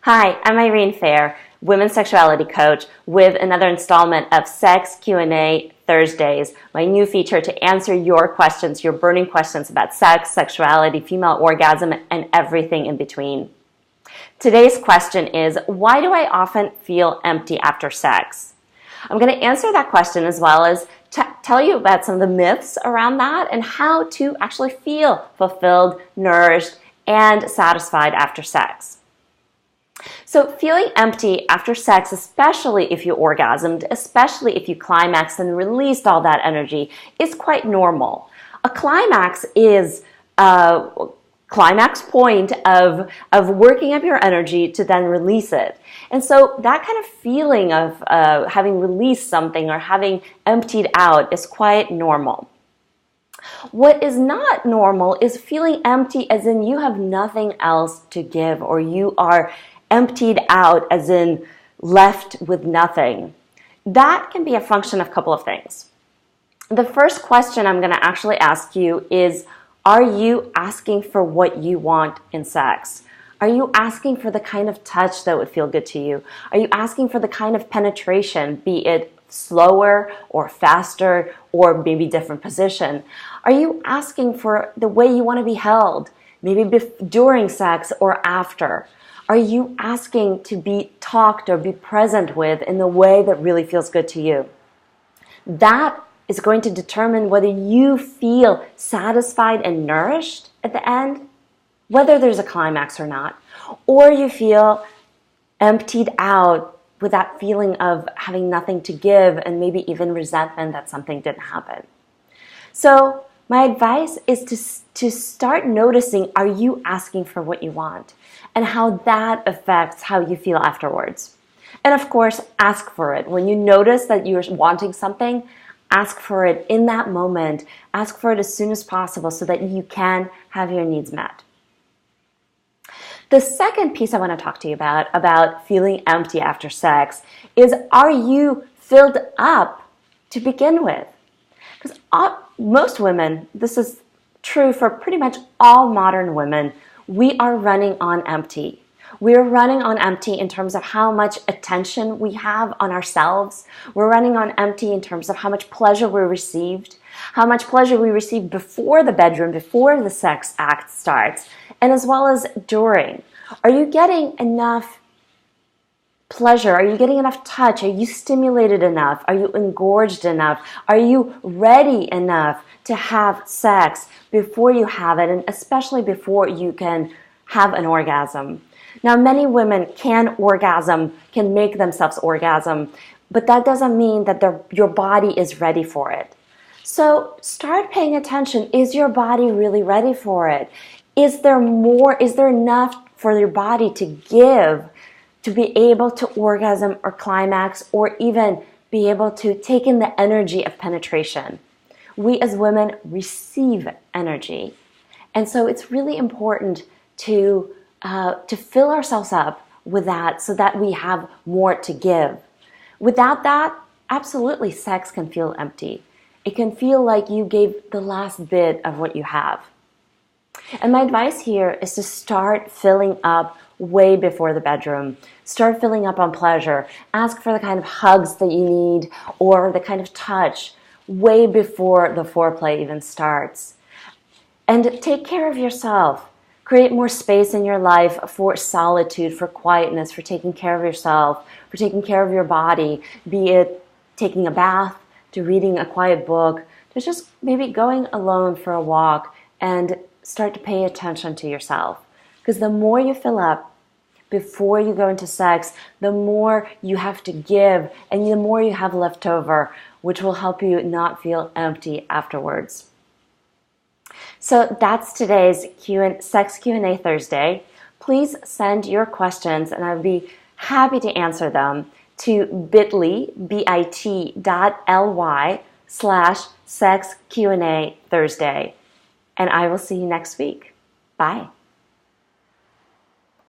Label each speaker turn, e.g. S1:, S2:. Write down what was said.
S1: Hi, I'm Irene Fair, women's sexuality coach, with another installment of Sex Q&A Thursdays, my new feature to answer your questions, your burning questions about sex, sexuality, female orgasm, and everything in between. Today's question is, why do I often feel empty after sex? I'm going to answer that question as well as tell you about some of the myths around that and how to actually feel fulfilled, nourished, and satisfied after sex. So feeling empty after sex, especially if you orgasmed, especially if you climaxed and released all that energy, is quite normal. A climax is a climax point of working up your energy to then release it. And so that kind of feeling of having released something or having emptied out is quite normal. What is not normal is feeling empty as in you have nothing else to give, or you are emptied out as in left with nothing. That can be a function of a couple of things. The first question I'm going to actually ask you is, are you asking for what you want in sex? Are you asking for the kind of touch that would feel good to you? Are you asking for the kind of penetration, be it slower or faster or maybe different position? Are you asking for the way you want to be held, maybe during sex or after? Are you asking to be talked or be present with in the way that really feels good to you? That is going to determine whether you feel satisfied and nourished at the end, whether there's a climax or not, or you feel emptied out with that feeling of having nothing to give and maybe even resentment that something didn't happen. So my advice is to start noticing, are you asking for what you want, and how that affects how you feel afterwards. And of course, ask for it. When you notice that you're wanting something, ask for it in that moment. Ask for it as soon as possible so that you can have your needs met. The second piece I want to talk to you about feeling empty after sex, is, are you filled up to begin with? Because most women, this is true for pretty much all modern women, we are running on empty. We're running on empty in terms of how much attention we have on ourselves. We're running on empty in terms of how much pleasure we received, how much pleasure we received before the bedroom, before the sex act starts, and as well as during. Are you getting enough pleasure? Are you getting enough touch? Are you stimulated enough? Are you engorged enough? Are you ready enough to have sex before you have it, and especially before you can have an orgasm? Now, many women can make themselves orgasm, but that doesn't mean that your body is ready for it. So start paying attention. Is your body really ready for it? Is there enough for your body to give to be able to orgasm or climax, or even be able to take in the energy of penetration? We as women receive energy. And so it's really important to fill ourselves up with that so that we have more to give. Without that, absolutely, sex can feel empty. It can feel like you gave the last bit of what you have. And my advice here is to start filling up way before the bedroom. Start filling up on pleasure. Ask for the kind of hugs that you need or the kind of touch way before the foreplay even starts. And take care of yourself. Create more space in your life for solitude, for quietness, for taking care of yourself, for taking care of your body, be it taking a bath, to reading a quiet book, to just maybe going alone for a walk, and start to pay attention to yourself. Because the more you fill up before you go into sex, the more you have to give and the more you have left over, which will help you not feel empty afterwards. So that's today's Sex Q&A Thursday. Please send your questions and I'll be happy to answer them to bit.ly/Sex Q&A Thursday. And I will see you next week. Bye.